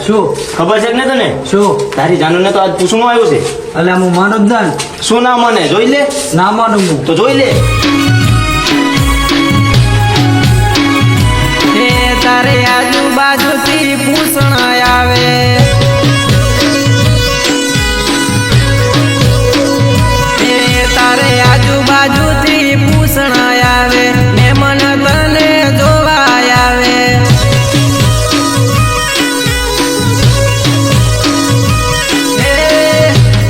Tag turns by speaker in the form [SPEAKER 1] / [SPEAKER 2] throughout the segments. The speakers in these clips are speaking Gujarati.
[SPEAKER 1] શું
[SPEAKER 2] ખબર છે કે ને તને?
[SPEAKER 1] શું
[SPEAKER 2] તારી જાનુને તો આજ પૂછવાનું આવ્યું છે.
[SPEAKER 1] એટલે હું માનું જ ના.
[SPEAKER 2] શું ના માને? જોઈ લે.
[SPEAKER 1] ના માનું હું.
[SPEAKER 2] તો જોઈ લે.
[SPEAKER 3] તારે આજુબાજુથી પૂછણ આવે, તારે આજુબાજુથી પૂછણ આવે, મહેમાન તને જોવા આવે.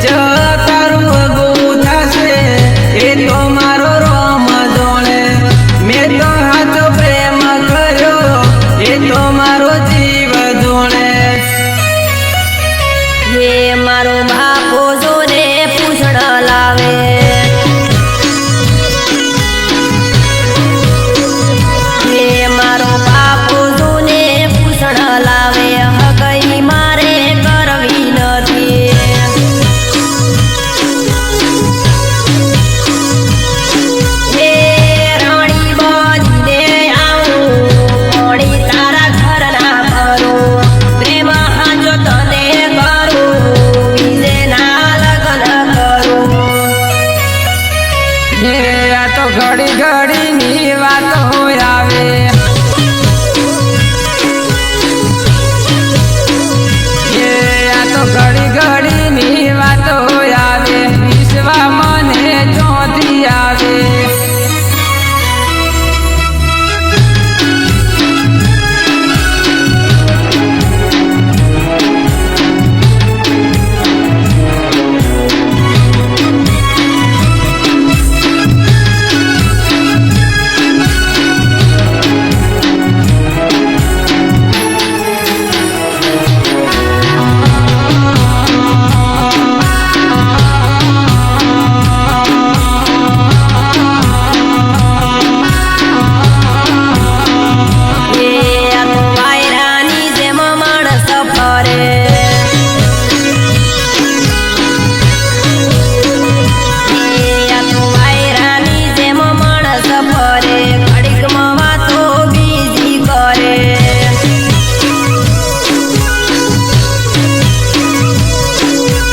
[SPEAKER 3] જો તારું અગું થશે એ તો મારો રોમ જોણે, મેં તો હાચો પ્રેમ કર્યો એ તો મારો જીવ જોણે.
[SPEAKER 4] હે મારો બાપો જોને પૂછડ લાવે, હે મારો બાપો જોને પૂછડ લાવે, હગઈ મારે કરવી નથી. હે રાણી બનીને આવું, ઓળી તારા ઘરના કરું, પ્રેમ હાજો તને કરું, બીજે ના લગ્ન કરું.
[SPEAKER 3] આ તો ઘડી ઘડીની વાતો આવે, આ તો ઘડી ઘડીની વાતો આવે, વિશ્વા મને ચોથી આવે.
[SPEAKER 4] હે આ તો વાયરાની જેમ માણસ ફરે, હે આ તો વાયરાની જેમ માણસ ફરે, ઘડીકમાં વાતો બીજી કરે.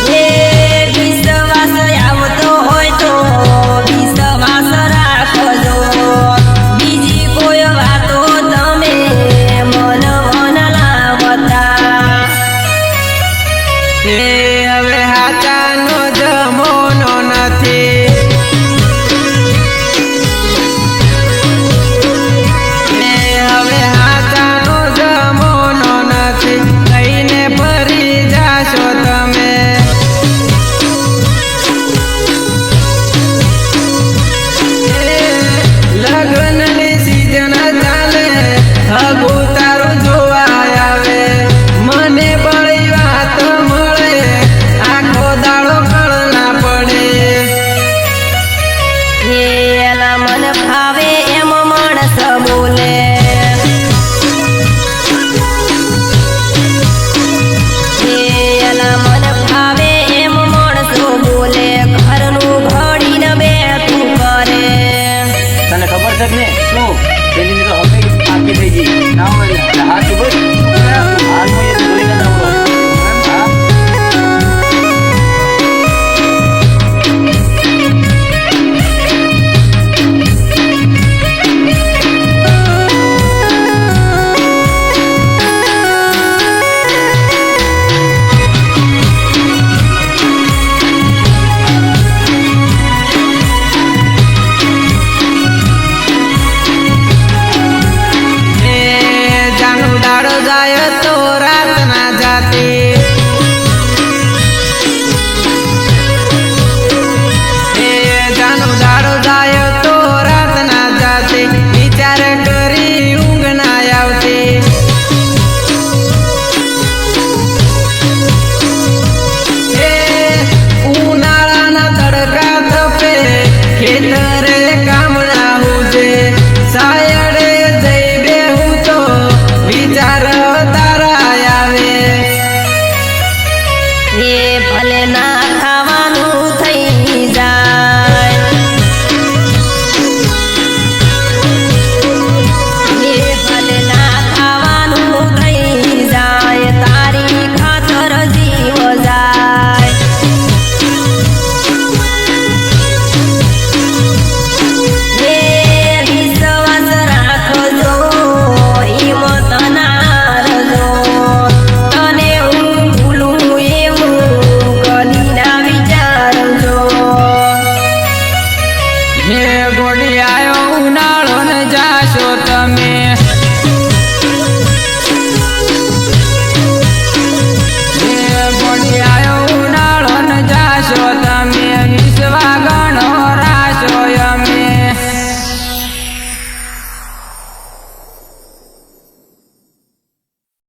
[SPEAKER 4] હે વિશ્વાસ આવતો હોય તો વિશ્વાસ રાખજો, બીજી કોઈ વાતો તમે મન લાવતા.
[SPEAKER 3] હવે હાચાનો જમોનો નથી, હવે હાચાનો જમોનો નથી, કહીને ફરી જાશો તમે. લગ્નની સીઝન ચાલે, હગું તારું જોવા આવે, મને બળી વાત મળે, આખો દાડો કળ ના પડે.
[SPEAKER 4] હે એલા મન ફાવે એમ માણસ બોલે, હે એલા મન ફાવે એમ માણસો બોલે, ઘરનું ઘડીને બેઠું કરે.
[SPEAKER 2] તને ખબર છે કે નહીં? શું?